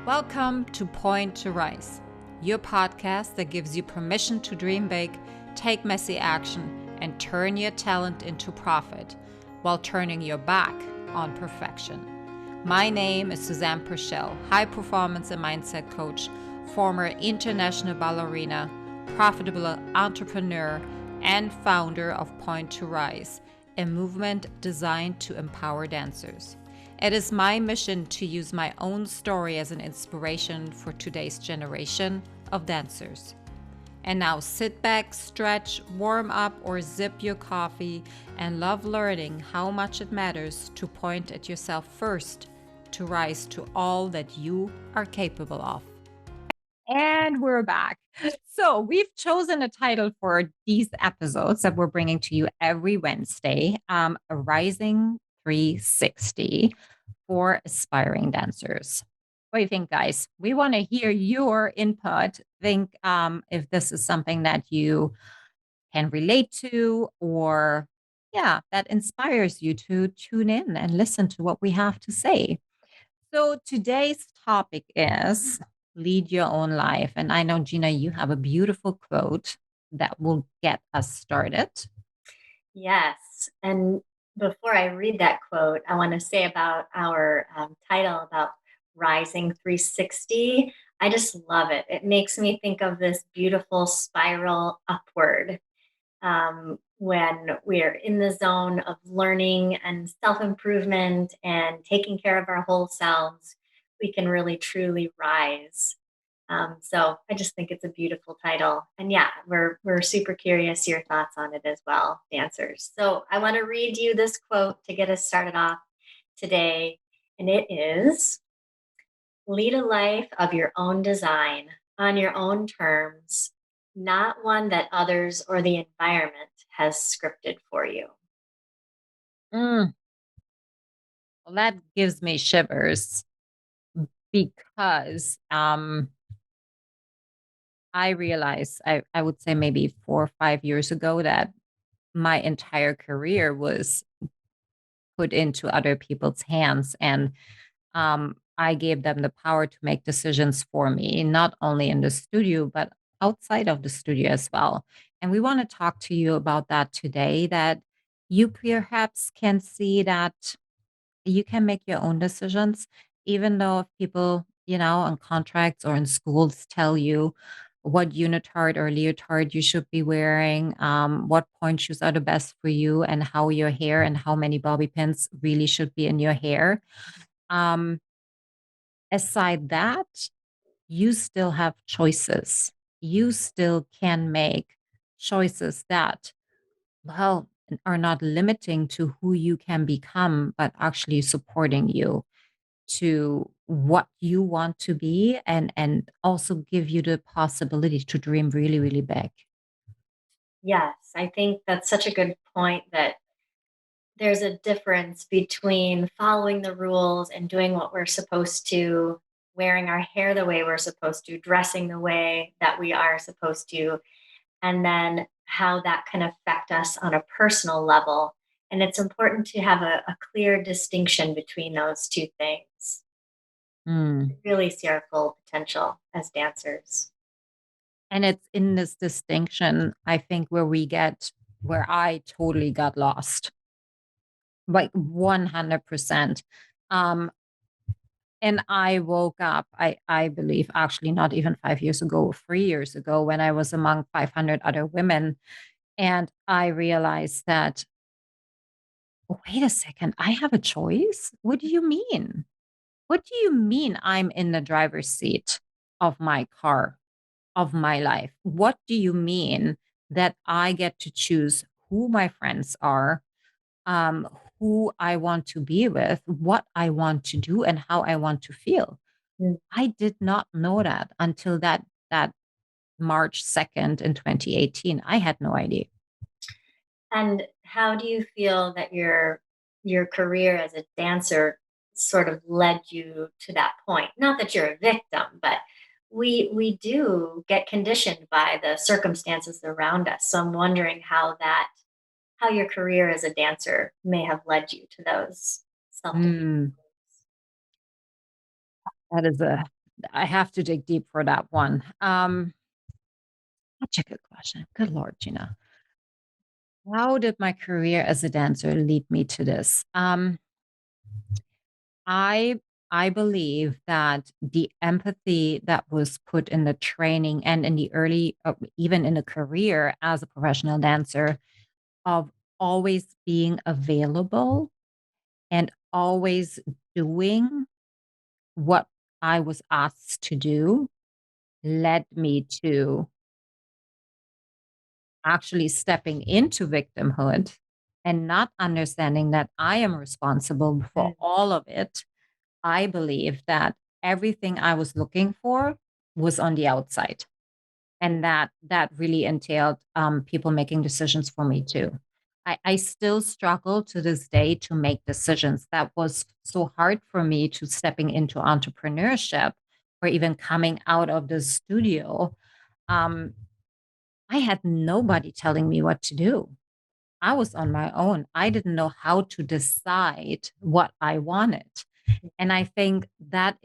Welcome to Point to Rise, your podcast that gives you permission to dream big, take messy action, and turn your talent into profit while turning your back on perfection. My name is Susanne Gina, high performance and mindset coach, former international ballerina, profitable entrepreneur, and founder of Point to Rise, a movement designed to empower dancers. It is my mission to use my own story as an inspiration for today's generation of dancers. And now sit back, stretch, warm up, or sip your coffee and love learning how much it matters to point at yourself first to rise to all that you are capable of. And we're back. So, we've chosen a title for these episodes that we're bringing to you every Wednesday, Rising 360 for aspiring dancers. What do you think, guys? We want to hear your input. Think if this is something that you can relate to, or that inspires you to tune in and listen to what we have to say. So today's topic is lead your own life. And I know, Gina, you have a beautiful quote that will get us started. Yes. And before I read that quote, I want to say about our title about Rising 360. I just love it. It makes me think of this beautiful spiral upward when we're in the zone of learning and self improvement and taking care of our whole selves. We can really truly rise. So I just think it's a beautiful title. And yeah, we're super curious your thoughts on it as well, dancers. So I want to read you this quote to get us started off today. And it is: lead a life of your own design on your own terms, not one that others or the environment has scripted for you. Mm, well, that gives me shivers because I realized I would say maybe 4 or 5 years ago that my entire career was put into other people's hands. And I gave them the power to make decisions for me, not only in the studio, but outside of the studio as well. And we want to talk to you about that today, that you perhaps can see that you can make your own decisions, even though if people, on contracts or in schools tell you what unitard or leotard you should be wearing, what point shoes are the best for you, and how your hair and how many bobby pins really should be in your hair. Um, Aside that, you still have choices. You still can make choices that, well, are not limiting to who you can become, but actually supporting you to what you want to be, and also give you the possibility to dream really, really big. Yes, I think that's such a good point that there's a difference between following the rules and doing what we're supposed to, wearing our hair the way we're supposed to, dressing the way that we are supposed to, and then how that can affect us on a personal level. And it's important to have a clear distinction between those two things Mm. to really see our full potential as dancers. And it's in this distinction, I think, where I totally got lost, like 100%. Um, and I woke up, I believe, actually, not even 5 years ago, 3 years ago, when I was among 500 other women. And I realized that, wait a second, I have a choice? What do you mean? What do you mean I'm in the driver's seat of my car, of my life? What do you mean that I get to choose who my friends are, um, who I want to be with, what I want to do, and how I want to feel? Mm. I did not know that until that March 2nd in 2018. I had no idea. And how do you feel that your career as a dancer sort of led you to that point? Not that you're a victim, but we do get conditioned by the circumstances around us. So I'm wondering how your career as a dancer may have led you to those self defeating. Mm, that is a I have to dig deep for that one. Such a good question. Good Lord, Gina. How did my career as a dancer lead me to this? I I believe that the empathy that was put in the training and in the early, even in a career as a professional dancer, of always being available and always doing what I was asked to do led me to actually stepping into victimhood and not understanding that I am responsible for Mm, all of it. I believe that everything I was looking for was on the outside, and that really entailed people making decisions for me too. I still struggle to this day to make decisions. That was so hard for me to stepping into entrepreneurship or even coming out of the studio. Um, I had nobody telling me what to do. I was on my own. I didn't know how to decide what I wanted. And I think that's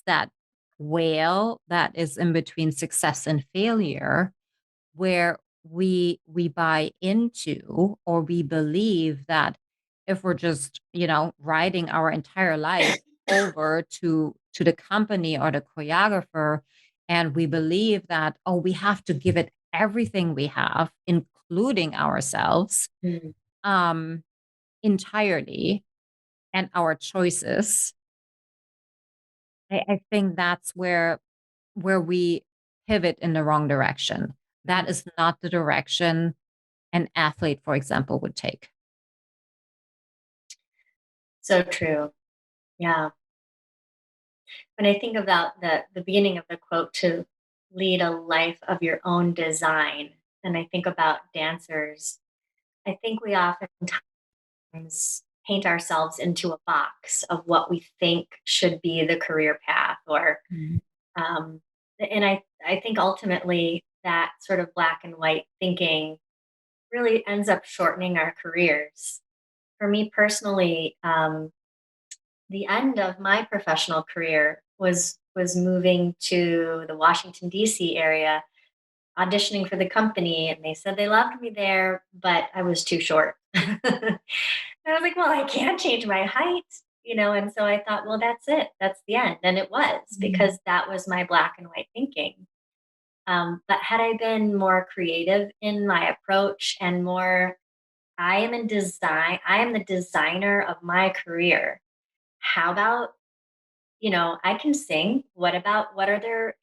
that whale that is in between success and failure, where we buy into or we believe that if we're just, riding our entire life over to the company or the choreographer, and we believe that, oh, we have to give it everything we have, including ourselves, mm, um entirely, and our choices. I think that's where we pivot in the wrong direction. mm. That is not the direction an athlete, for example, would take. So true. Yeah. When I think about the beginning of the quote, to lead a life of your own design, and I think about dancers, I think we oftentimes paint ourselves into a box of what we think should be the career path, or Mhm. um, and I think ultimately that sort of black and white thinking really ends up shortening our careers. For me personally, the end of my professional career was moving to the Washington D.C. area, auditioning for the company, and they said they loved me there, but I was too short. And I was like, well, I can't change my height, and so I thought, well, that's it. That's the end. And it was, Mhm. because that was my black and white thinking. But had I been more creative in my approach and more, I am the designer of my career. How about, I can sing. What other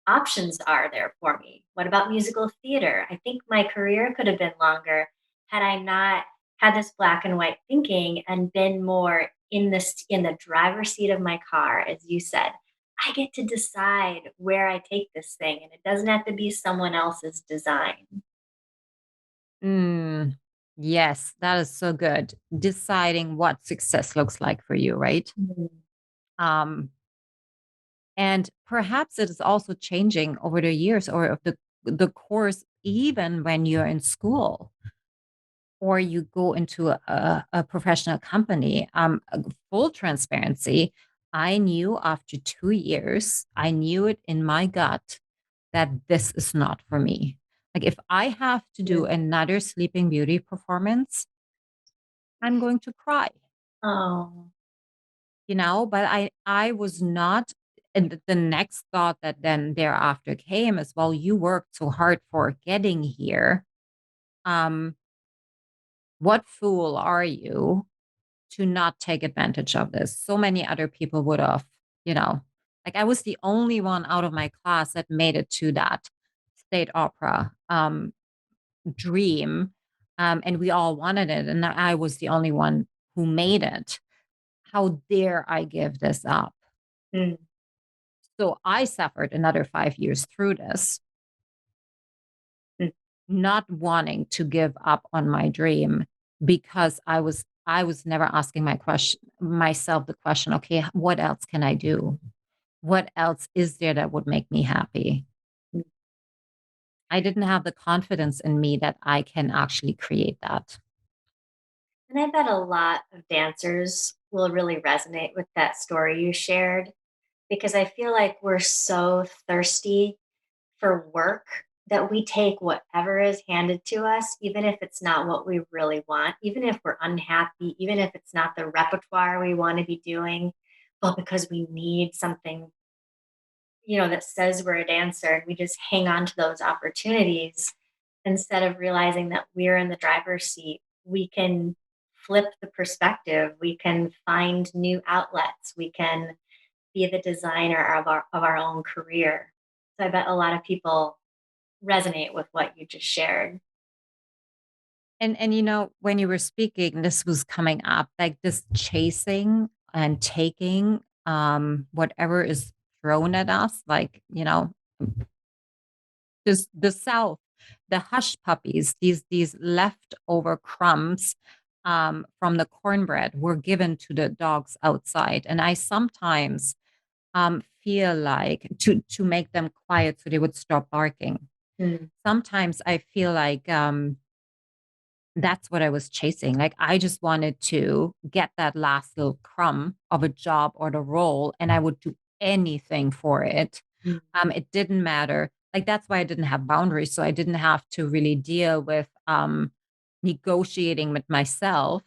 options are there for me? What about musical theater? I think my career could have been longer had I not had this black and white thinking and been more in the driver's seat of my car, as you said. I get to decide where I take this thing, and it doesn't have to be someone else's design. Mm, yes, that is so good. Deciding what success looks like for you, right? Mhm. Um, and perhaps it is also changing over the years or of the course, even when you're in school or you go into a professional company. Full transparency, I knew after 2 years, I knew it in my gut that this is not for me. Like if I have to do Mm. another Sleeping Beauty performance, I'm going to cry, Oh. but I was not. And the next thought that then thereafter came is, well, you worked so hard for getting here. Um, what fool are you to not take advantage of this? So many other people would have, you know, like I was the only one out of my class that made it to that state opera dream. And we all wanted it. And I was the only one who made it. How dare I give this up? Mm, So I suffered another 5 years through this, mm, not wanting to give up on my dream because I was never asking myself the question, okay, what else can I do? What else is there that would make me happy? mm. I didn't have the confidence in me that I can actually create that. And I bet a lot of dancers will really resonate with that story you shared. because I feel like we're so thirsty for work that we take whatever is handed to us, even if it's not what we really want, even if we're unhappy, even if it's not the repertoire we want to be doing, but because we need something, that says we're a dancer, and we just hang on to those opportunities instead of realizing that we're in the driver's seat. We can flip the perspective. We can find new outlets. We can be the designer of our own career. So I bet a lot of people resonate with what you just shared. And when you were speaking, this was coming up, like this chasing and taking whatever is thrown at us, like, just the South, the hush puppies, these leftover crumbs from the cornbread were given to the dogs outside. And I sometimes feel like to make them quiet so they would stop barking. Mm, Sometimes I feel like that's what I was chasing. Like I just wanted to get that last little crumb of a job or the role, and I would do anything for it. mm, It didn't matter. Like that's why I didn't have boundaries. So I didn't have to really deal with negotiating with myself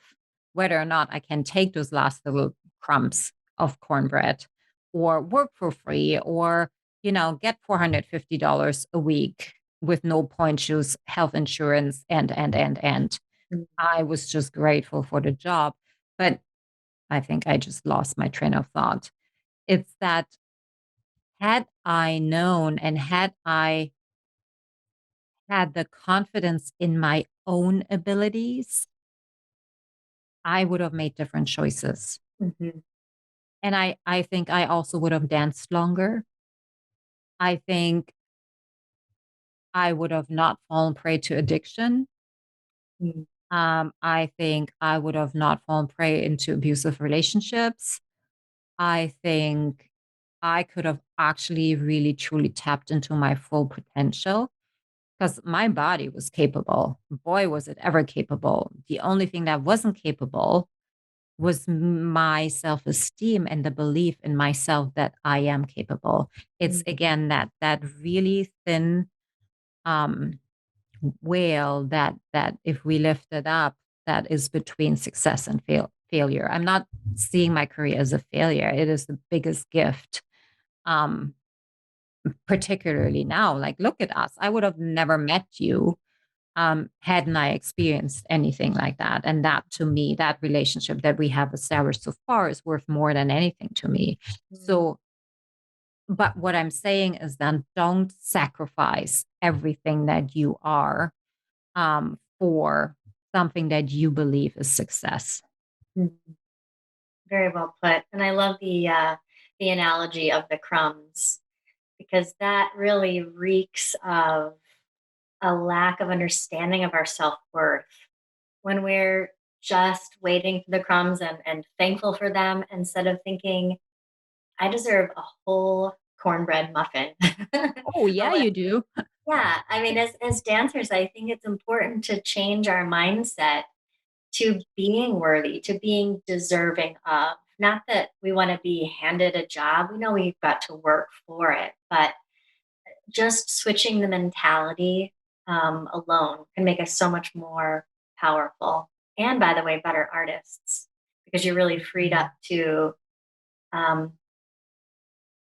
whether or not I can take those last little crumbs of cornbread or work for free or, get $450 a week with no point shoes, health insurance, and. mm, I was just grateful for the job. But I think I just lost my train of thought. It's that had I known and had I had the confidence in my own abilities, I would have made different choices. mhm, And I think I also would have danced longer. I think I would have not fallen prey to addiction. mm, I think I would have not fallen prey into abusive relationships. I think I could have actually really truly tapped into my full potential because my body was capable. Boy, was it ever capable. The only thing that wasn't capable was my self esteem and the belief in myself that I am capable. It's mm, again that really thin um, whale that if we lift it up, that is between success and failure. I'm not seeing my career as a failure. It is the biggest gift. Um, Particularly now, like look at us. I would have never met you hadn't I experienced anything like that. And that to me, that relationship that we have established so far is worth more than anything to me. mm, So, but what I'm saying is then don't sacrifice everything that you are for something that you believe is success. mm. Very well put. And I love the analogy of the crumbs, because that really reeks of a lack of understanding of our self-worth when we're just waiting for the crumbs and thankful for them instead of thinking, I deserve a whole cornbread muffin. Oh, yeah, Or you do. yeah, I mean, as dancers, I think it's important to change our mindset to being worthy, to being deserving of. Not that we want to be handed a job. We know we've got to work for it, but just switching the mentality alone can make us so much more powerful. And by the way, better artists, because you're really freed up to um,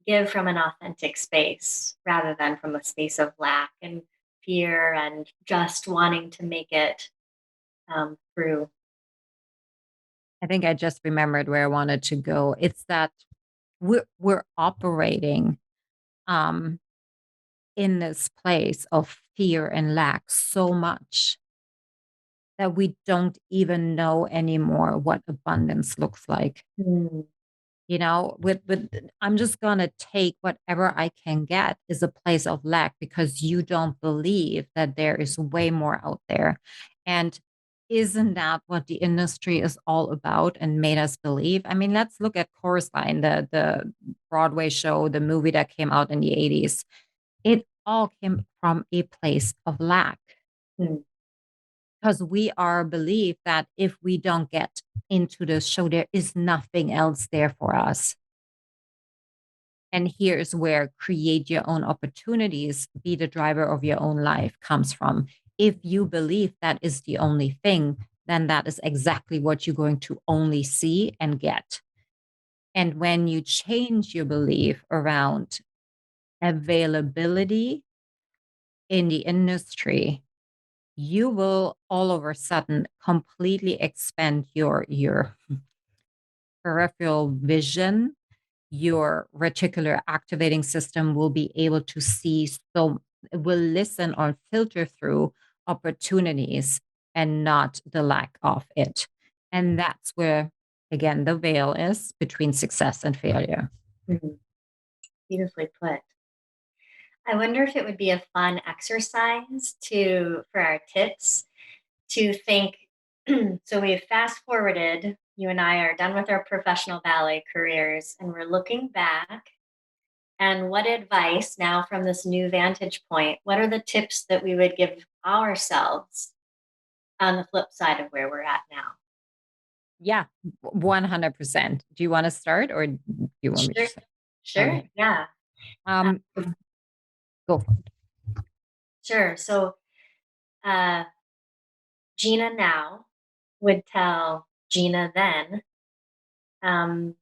give from an authentic space rather than from a space of lack and fear and just wanting to make it through. I think I just remembered where I wanted to go. It's that we're operating um in this place of fear and lack so much that we don't even know anymore what abundance looks like. Mm, With I'm just gonna take whatever I can get is a place of lack because you don't believe that there is way more out there. And isn't that what the industry is all about and made us believe? I mean, let's look at Chorus Line, the Broadway show, the movie that came out in the 80s. It all came from a place of lack mm, because we are believed that if we don't get into the show, there is nothing else there for us. And here's where create your own opportunities, be the driver of your own life comes from. If you believe that is the only thing, then that is exactly what you're going to only see and get. And when you change your belief around availability in the industry, you will all of a sudden completely expand your peripheral vision. Your reticular activating system will be able to see, so it will listen or filter through opportunities and not the lack of it. And that's where, again, the veil is between success and failure. Mhm. Beautifully put. I wonder if it would be a fun exercise for our tips to think. So we've fast forwarded. You and I are done with our professional ballet careers, and we're looking back. And what advice now from this new vantage point? What are the tips that we would give ourselves on the flip side of where we're at now? Yeah, 100%. Do you want to start or do you want me to Sure. start? Sure. Okay. Yeah. Um, Go for it. Sure. So uh, Gina now would tell Gina then um,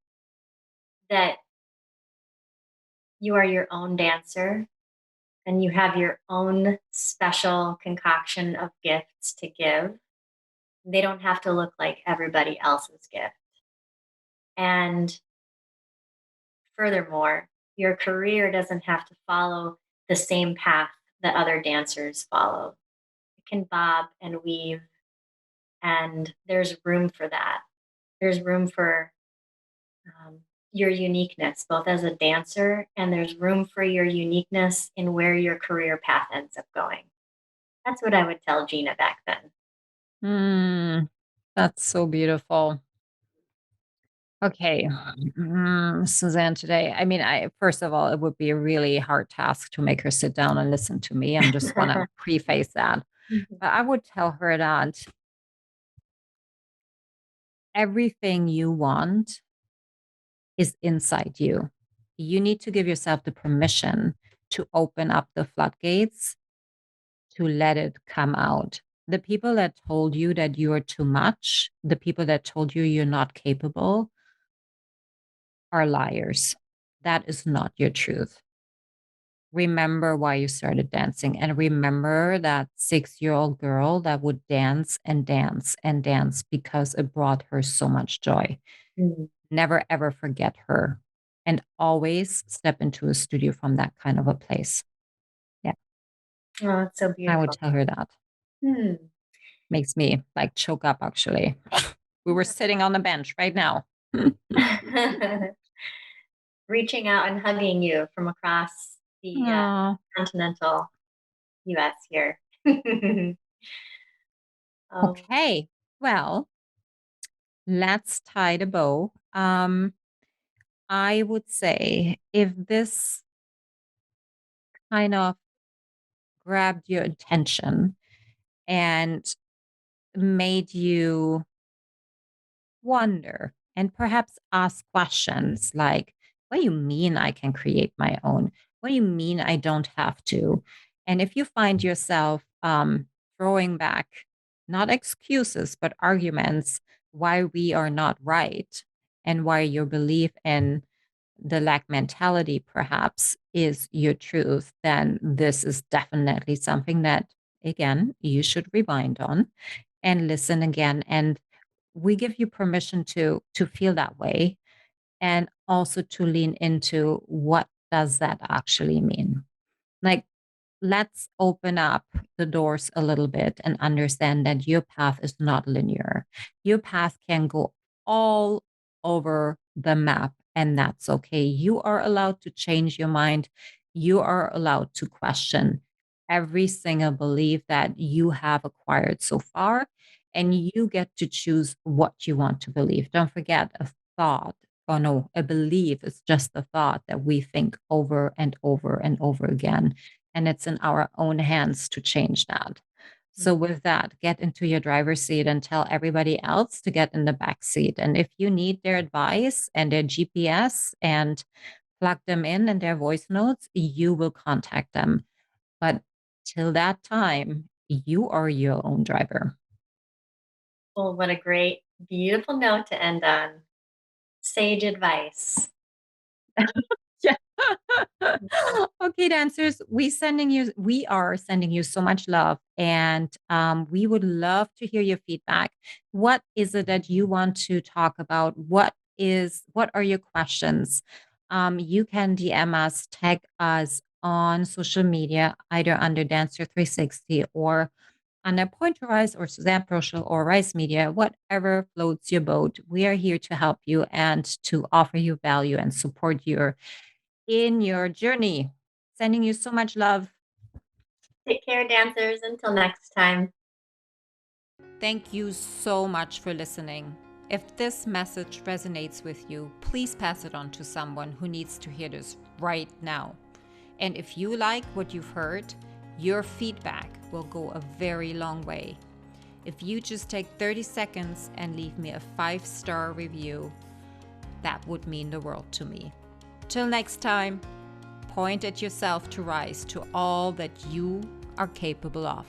that you are your own dancer and you have your own special concoction of gifts to give. They don't have to look like everybody else's gift. And furthermore, your career doesn't have to follow the same path that other dancers follow. It can bob and weave, and there's room for that. There's room for your uniqueness, both as a dancer, and there's room for your uniqueness in where your career path ends up going. That's what I would tell Gina back then. That's so beautiful. Okay, Susanne, today, I mean, first of all, it would be a really hard task to make her sit down and listen to me. I'm just want to preface that. But I would tell her that everything you want is inside you. You need to give yourself the permission to open up the floodgates, to let it come out. The people that told you that you are too much, the people that told you you're not capable, are liars. That is not your truth. Remember why you started dancing and remember that 6-year-old girl that would dance and dance and dance because it brought her so much joy. Mhm. Never ever forget her and always step into a studio from that kind of a place. Yeah. Oh, it's so I would beautiful. tell her that. Hmm. Makes me like choke up actually. We were sitting on the bench right now. Reaching out and hugging you from across the Aw. continental US here. Oh, Okay. Well, let's tie the bow. I would say if this kind of grabbed your attention and made you wonder and perhaps ask questions like, what do you mean I can create my own? What do you mean I don't have to? And if you find yourself throwing back not excuses, but arguments why we are not right and why your belief in the lack mentality perhaps is your truth, then this is definitely something that, again, you should rewind on and listen again. And we give you permission to feel that way and also to lean into what does that actually mean. Like, let's open up the doors a little bit and understand that your path is not linear. Your path can go all over the map, and that's okay. You are allowed to change your mind. You are allowed to question every single belief that you have acquired so far, and you get to choose what you want to believe. Don't forget, a thought, or no, a belief is just a thought that we think over and over and over again, and it's in our own hands to change that. So with that, get into your driver's seat and tell everybody else to get in the back seat. And if you need their advice and their GPS and plug them in their voice notes, you will contact them. But till that time, you are your own driver. Well, what a great, beautiful note to end on. Sage advice. Yeah. Okay, dancers, we are sending you so much love, and we would love to hear your feedback. What is it that you want to talk about? What are your questions? You can DM us, tag us on social media, either under Dancer360 or under Point to Rise or Susanne Proschel or Rise Media, whatever floats your boat. We are here to help you and to offer you value and support you in your journey. Sending you so much love. Take care, dancers. Until next time. Thank you so much for listening. If this message resonates with you, please pass it on to someone who needs to hear this right now. And if you like what you've heard, your feedback will go a very long way. If you just take 30 seconds and leave me a 5-star review, that would mean the world to me. Till next time, point at yourself to rise to all that you are capable of.